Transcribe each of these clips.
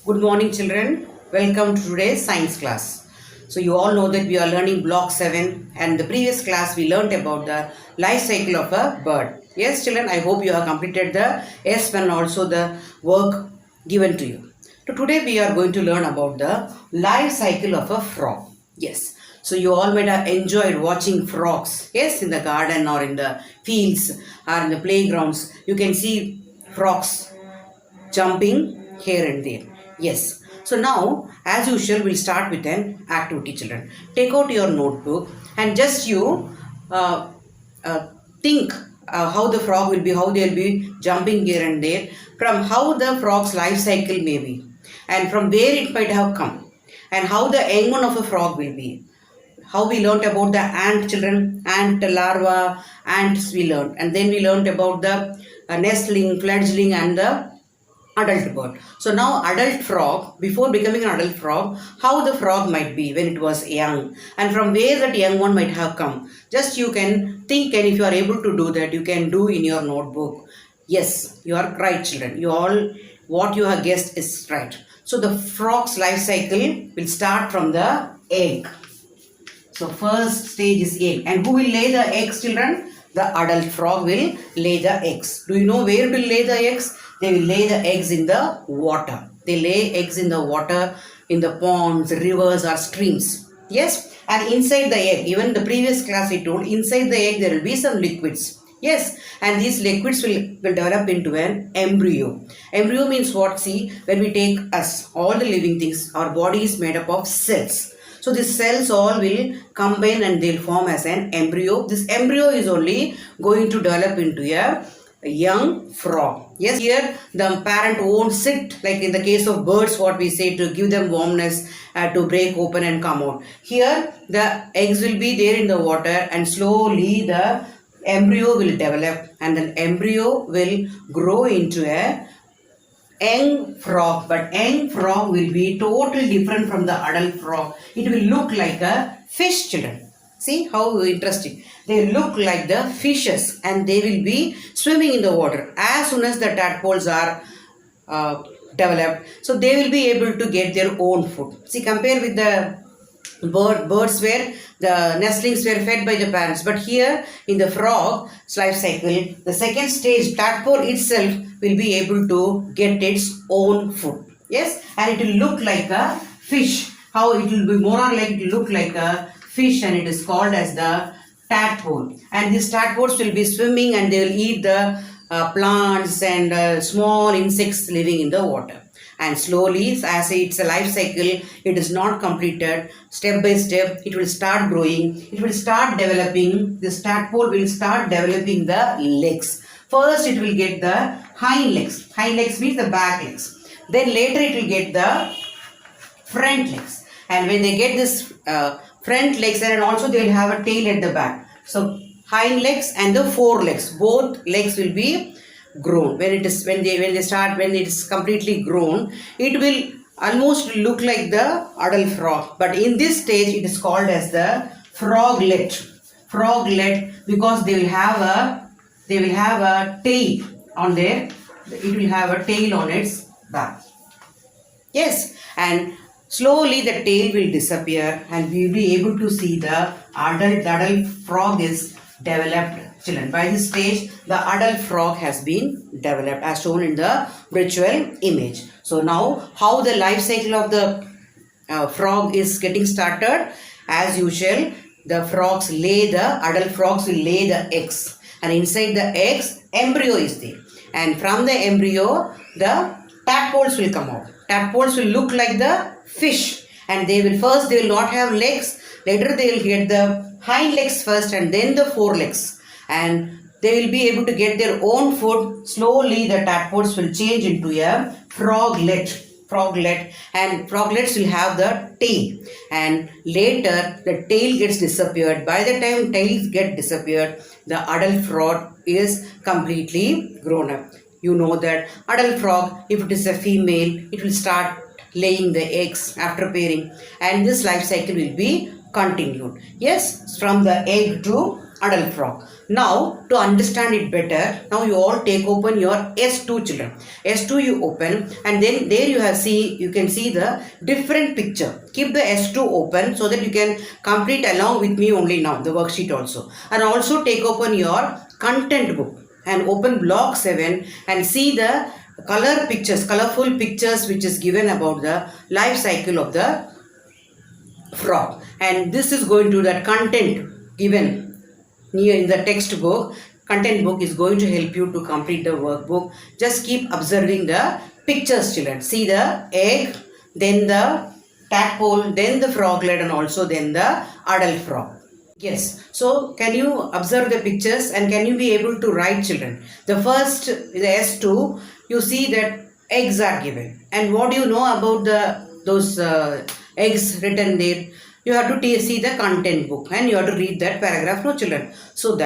Good morning, children. Welcome to today's science class. So, you all know that we are learning block 7, and the previous class we learnt about the life cycle of a bird. Yes, children, I hope you have completed the S and also the work given to you. So, today we are going to learn about the life cycle of a frog. Yes. So, you all might have enjoyed watching frogs. Yes, in the garden or in the fields or in the playgrounds. You can see frogs jumping here and there. Yes. So now, as usual, we'll start with an activity, children. Take out your notebook and just you uh, uh, think how the frog will be, how they'll be jumping here and there, from how the frog's life cycle may be, and from where it might have come, and how the young one of a frog will be. How we learnt about the ant children, ant larva, ants we learnt, and then we learnt about the nestling, fledgling, and the adult bird. So now adult frog, before becoming an adult frog, how the frog might be when it was young and from where that young one might have come. Just you can think, and if you are able to do that, you can do in your notebook. Yes, you are right, children. You all, what you have guessed is right. So the frog's life cycle will start from the egg. So first stage is egg. And who will lay the eggs, children? The adult frog will lay the eggs. Do you know where will lay the eggs? They will lay the eggs in the water. They lay eggs in the water, in the ponds, rivers or streams. Yes. And inside the egg, even the previous class we told, inside the egg there will be some liquids. Yes, and these liquids will develop into an embryo. Embryo means what? See, when we take us, all the living things, our body is made up of cells. So these cells all will combine and they'll form as an embryo. This embryo is only going to develop into a young frog. Yes, here the parent won't sit like in the case of birds, what we say, to give them warmness, to break open and come out. Here the eggs will be there in the water and slowly the embryo will develop and then embryo will grow into a young frog, but young frog will be totally different from the adult frog. It will look like a fish, children. See how interesting. They look like the fishes and they will be swimming in the water as soon as the tadpoles are developed. So they will be able to get their own food. See, compare with the birds where the nestlings were fed by the parents, but here in the frog's life cycle, the second stage, tadpole itself will be able to get its own food. Yes, and it will look like a fish. How it will be more or less, it will look like a fish, and it is called as the tadpole. And these tadpoles will be swimming and they will eat the plants and small insects living in the water. And slowly, as it's a life cycle, it is not completed. Step by step, it will start growing. It will start developing. This tadpole will start developing the legs. First, it will get the hind legs. Hind legs means the back legs. Then later, it will get the front legs. And when they get this front legs, and also they will have a tail at the back. So hind legs and the forelegs, both legs will be grown. When it is when it is completely grown, it will almost look like the adult frog. But in this stage, it is called as the froglet. Froglet, because they will have a tail on there. It will have a tail on its back. Yes, and slowly the tail will disappear and we will be able to see the adult frog is developed, children. By this stage, the adult frog has been developed as shown in the virtual image. So now, how the life cycle of the frog is getting started? As usual, the adult frogs will lay the eggs, and inside the eggs, embryo is there. And from the embryo, the tadpoles will come out. Tadpoles will look like the fish, and they will not have legs. Later they will get the hind legs first and then the forelegs, and they will be able to get their own food. Slowly the tadpoles will change into a froglet, and froglets will have the tail, and later the tail gets disappeared. By the time tails get disappeared, the adult frog is completely grown up. You know that adult frog, if it is a female, it will start laying the eggs after pairing, and this life cycle will be continued. Yes, from the egg to adult frog. Now to understand it better, now you all take open your S2 children. S2 you open, and then there you can see the different picture. Keep the S2 open so that you can complete along with me only now the worksheet also. And also take open your content book and open block 7 and see the colorful pictures which is given about the life cycle of the frog. And this is going to that content given near in the textbook. Content book is going to help you to complete the workbook. Just keep observing the pictures, children. See the egg, then the tadpole, then the froglet, and also then the adult frog. Yes, so can you observe the pictures and can you be able to write, children? The first, the S2, you see that eggs are given. And what do you know about those eggs written there? You have to see the content book and you have to read that paragraph, no, children. So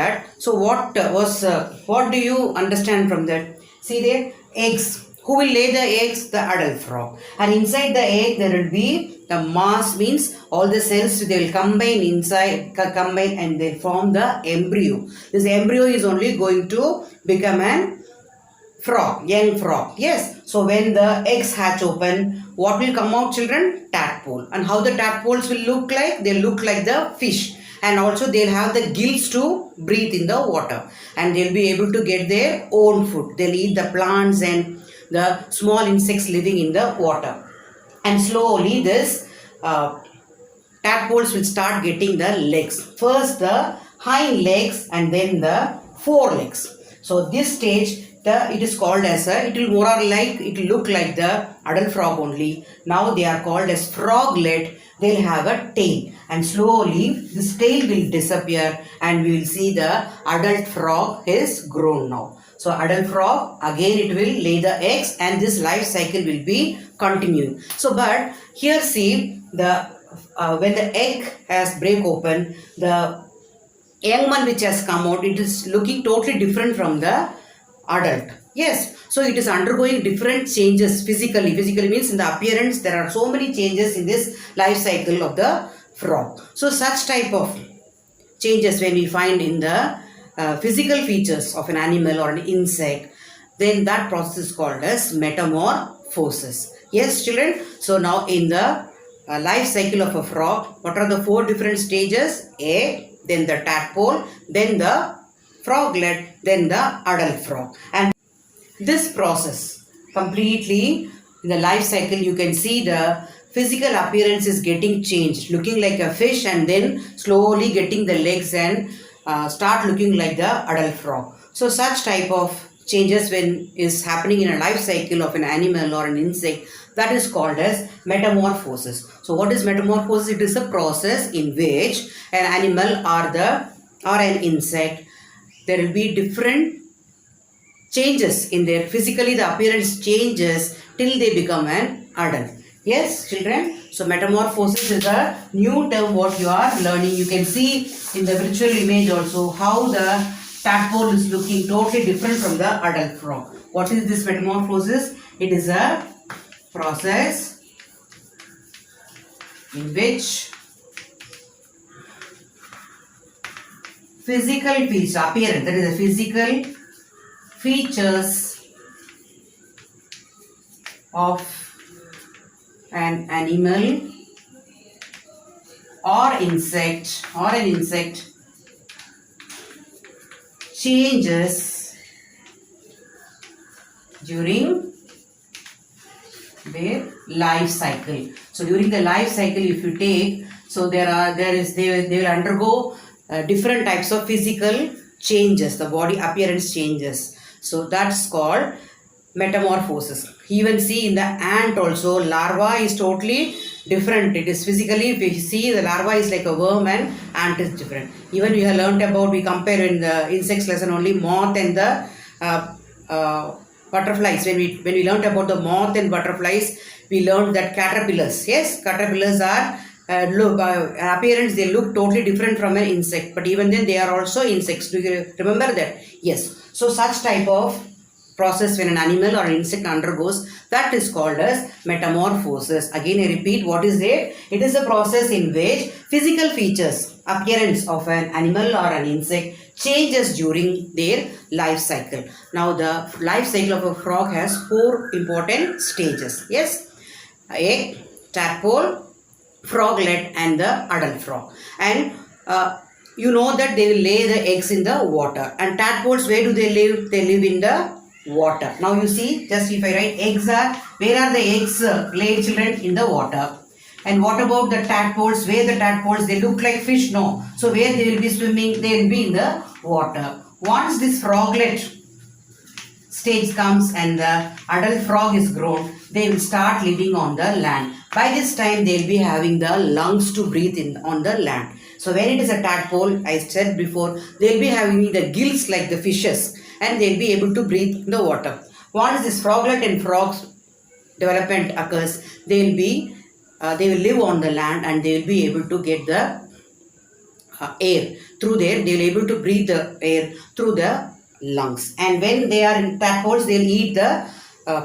what do you understand from that? See there, eggs. Who will lay the eggs? The adult frog. And inside the egg there will be the mass, means all the cells they will combine and they form the embryo. This embryo is only going to become an frog, young frog. Yes. So when the eggs hatch open, what will come out, children? Tadpole. And how the tadpoles will look like? They look like the fish. And also they'll have the gills to breathe in the water. And they'll be able to get their own food. They'll eat the plants and the small insects living in the water. And slowly this tadpoles will start getting the legs. First the hind legs and then the forelegs. So this stage it is called as it will look like the adult frog only. Now they are called as froglet. They'll have a tail and slowly this tail will disappear and we will see the adult frog is grown now. So adult frog, again it will lay the eggs and this life cycle will be continuing. So but here see the when the egg has break open, the young one which has come out, it is looking totally different from the adult. Yes, so it is undergoing different changes physically. Physically means in the appearance there are so many changes in this life cycle of the frog. So such type of changes when we find in the physical features of an animal or an insect, then that process is called as metamorphosis. Yes, children. So now in the life cycle of a frog, what are the 4 different stages? Egg, then the tadpole, then the froglet, then the adult frog. And this process completely in the life cycle, you can see the physical appearance is getting changed, looking like a fish and then slowly getting the legs and start looking like the adult frog. So such type of changes when is happening in a life cycle of an animal or an insect, that is called as metamorphosis. So what is metamorphosis? It is a process in which an animal or an insect, there will be different changes in their physically the appearance changes till they become an adult. Yes, children. So metamorphosis is a new term what you are learning. You can see in the virtual image also how the tadpole is looking totally different from the adult frog. What is this metamorphosis? It is a process in which physical features, appearance, that is the physical features of an animal or an insect changes during their life cycle. So during the life cycle, if you take, so they will undergo different types of physical changes, the body appearance changes. So that's called metamorphosis. Even see in the ant also, larva is totally different. It is physically, if you see the larva is like a worm and ant is different. Even we have learnt about, we compare in the insects lesson only moth and the butterflies. When we learnt about the moth and butterflies, we learned that caterpillars, yes, caterpillars are appearance, they look totally different from an insect, but even then they are also insects. Do you remember that? Yes. So such type of process when an animal or an insect undergoes, that is called as metamorphosis. Again, I repeat, what is it? It is a process in which physical features, appearance of an animal or an insect changes during their life cycle. Now, the life cycle of a frog has 4 important stages. Yes, egg, tadpole, froglet and the adult frog. And you know that they will lay the eggs in the water. And tadpoles, where do they live? They live in the water. Now you see, just if I write eggs are, where are the eggs laid, children? In the water. And what about the tadpoles? Where the tadpoles? They look like fish, no. So where they will be swimming? They will be in the water. Once this froglet stage comes and the adult frog is grown, they will start living on the land. By this time, they will be having the lungs to breathe in on the land. So when it is a tadpole, I said before, they will be having the gills like the fishes and they will be able to breathe in the water. Once this froglet and frogs development occurs, they will live on the land and they will be able to get the air through there. They will be able to breathe the air through the lungs. And when they are in tadpoles, they will eat the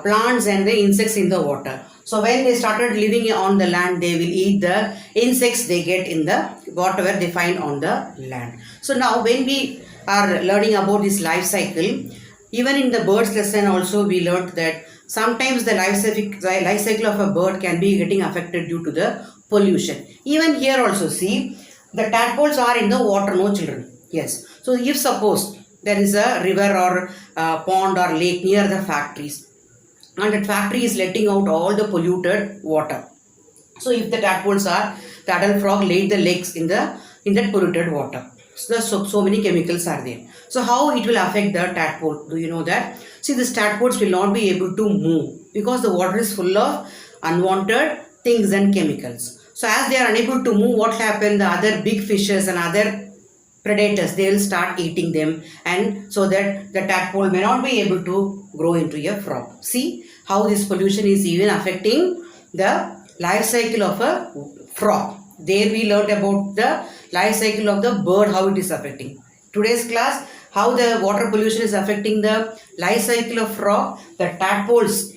plants and the insects in the water. So when they started living on the land, they will eat the insects they get in the whatever they find on the land. So now when we are learning about this life cycle, even in the birds lesson also we learned that sometimes the life cycle of a bird can be getting affected due to the pollution. Even here also, see, the tadpoles are in the water, no children. Yes. So if suppose there is a river or pond or lake near the factories, and that factory is letting out all the polluted water. So if the tadpoles are, the adult frog laid the legs in that polluted water. So many chemicals are there. So how it will affect the tadpole? Do you know that? See, these tadpoles will not be able to move because the water is full of unwanted things and chemicals. So as they are unable to move, what will happen? The other big fishes and other predators, they will start eating them, and so that the tadpole may not be able to grow into a frog. See how this pollution is even affecting the life cycle of a frog. There we learned about the life cycle of the bird, how it is affecting. Today's class, how the water pollution is affecting the life cycle of frog. The tadpoles,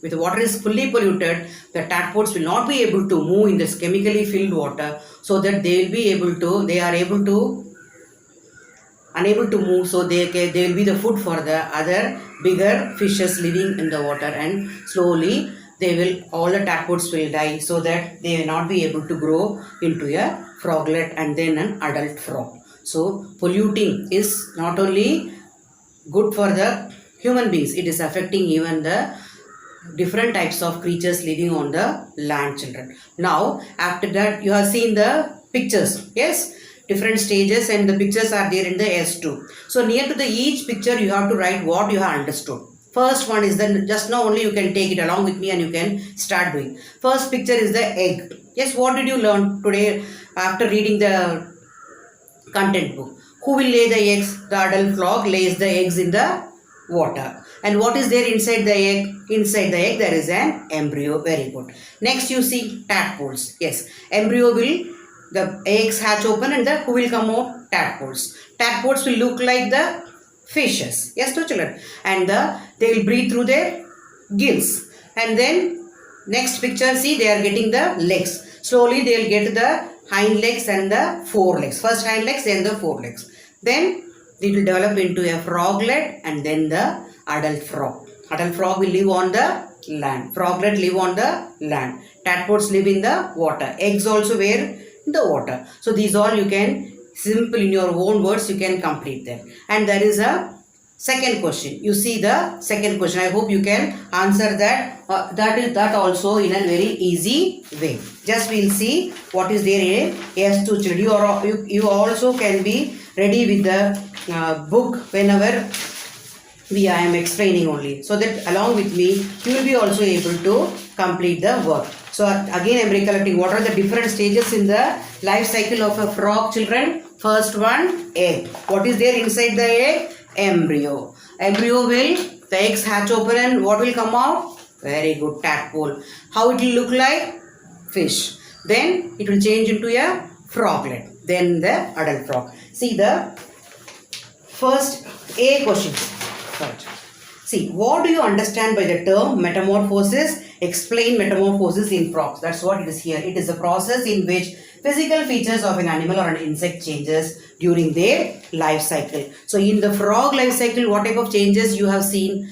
with the water is fully polluted, the tadpoles will not be able to move in this chemically filled water, so that they are unable to move, so they will be the food for the other bigger fishes living in the water, and slowly all the tadpoles will die, so that they will not be able to grow into a froglet and then an adult frog. So polluting is not only good for the human beings, it is affecting even the different types of creatures living on the land, children. Now after that, you have seen the pictures, yes, different stages, and the pictures are there in the S2. So near to each picture you have to write what you have understood. First one is the, just now only you can take it along with me and you can start doing. First picture is the egg. Yes, what did you learn today after reading the content book? Who will lay the eggs? The adult frog lays the eggs in the water. And what is there inside the egg? Inside the egg there is an embryo. Very good. Next you see tadpoles. Yes, embryo will, the eggs hatch open and who will come out? Tadpoles. Tadpoles will look like the fishes. Yes, no children. And they will breathe through their gills. And then next picture, see, they are getting the legs. Slowly they will get the hind legs and the forelegs. First hind legs, then the forelegs. Then it will develop into a froglet and then the adult frog. Adult frog will live on the land. Froglet live on the land. Tadpoles live in the water. Eggs also where? In the water. So these all you can simple in your own words you can complete them. And there is a second question. You see the second question. I hope you can answer that. That also in a very easy way. Just we'll see what is there in S2 children. You also can be ready with the book whenever I am explaining only, so that along with me you will be also able to complete the work. So again I am recollecting what are the different stages in the life cycle of a frog, children. First one, egg. What is there inside the egg? Embryo. Embryo will, the eggs hatch open and what will come out? Very good, tadpole. How it will look like? Fish. Then it will change into a froglet. Then the adult frog. See the first A question. Right. See, what do you understand by the term metamorphosis? Explain metamorphosis in frogs. That's what it is here. It is a process in which physical features of an animal or an insect changes during their life cycle. So in the frog life cycle, what type of changes you have seen?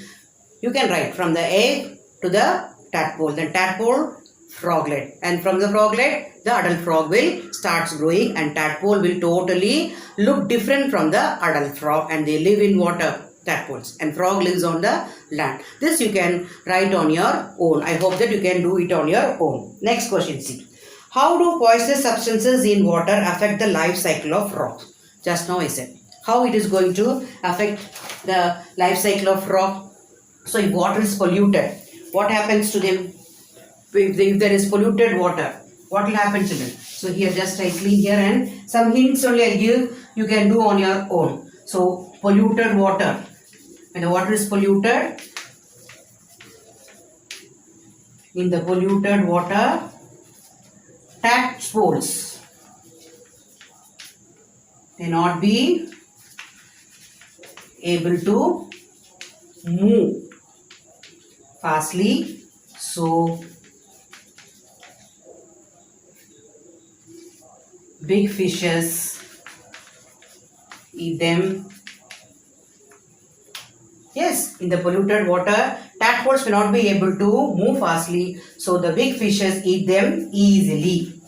You can write from the egg to the tadpole. Then tadpole, froglet. And from the froglet, the adult frog will starts growing, and tadpole will totally look different from the adult frog, and they live in water. Tadpoles, and frog lives on the land. This you can write on your own. I hope that you can do it on your own. Next question, see. How do poisonous substances in water affect the life cycle of frogs? Just now I said how it is going to affect the life cycle of frog. So if water is polluted, what happens to them? If there is polluted water, what will happen to them? So here just I clean here, and some hints only I'll give, you can do on your own. So polluted water. When the water is polluted, in the polluted water, tadpoles cannot be able to move fastly. So big fishes eat them. Yes, in the polluted water, tadpoles will not be able to move fastly, so the big fishes eat them easily,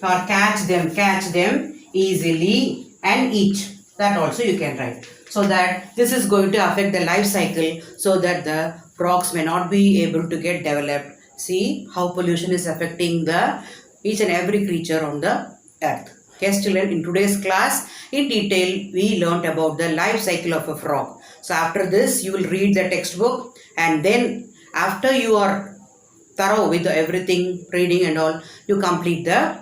or catch them easily and eat. That also you can write. So that this is going to affect the life cycle, so that the frogs may not be able to get developed. See how pollution is affecting the each and every creature on the earth. Okay, children, in today's class, in detail, we learnt about the life cycle of a frog. So after this, you will read the textbook, and then after you are thorough with everything, reading and all, you complete the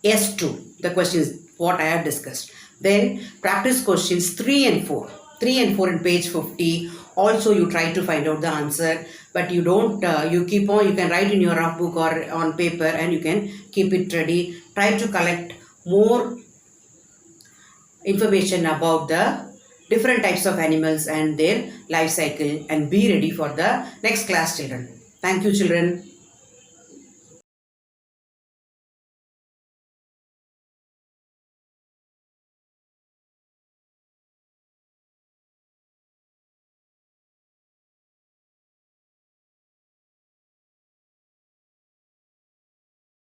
S2, the questions what I have discussed. Then practice questions 3 and 4. 3 and 4 in page 50. Also you try to find out the answer, but you don't, you keep on, you can write in your rough book or on paper, and you can keep it ready. Try to collect more information about the different types of animals and their life cycle, and be ready for the next class, children. Thank you, children.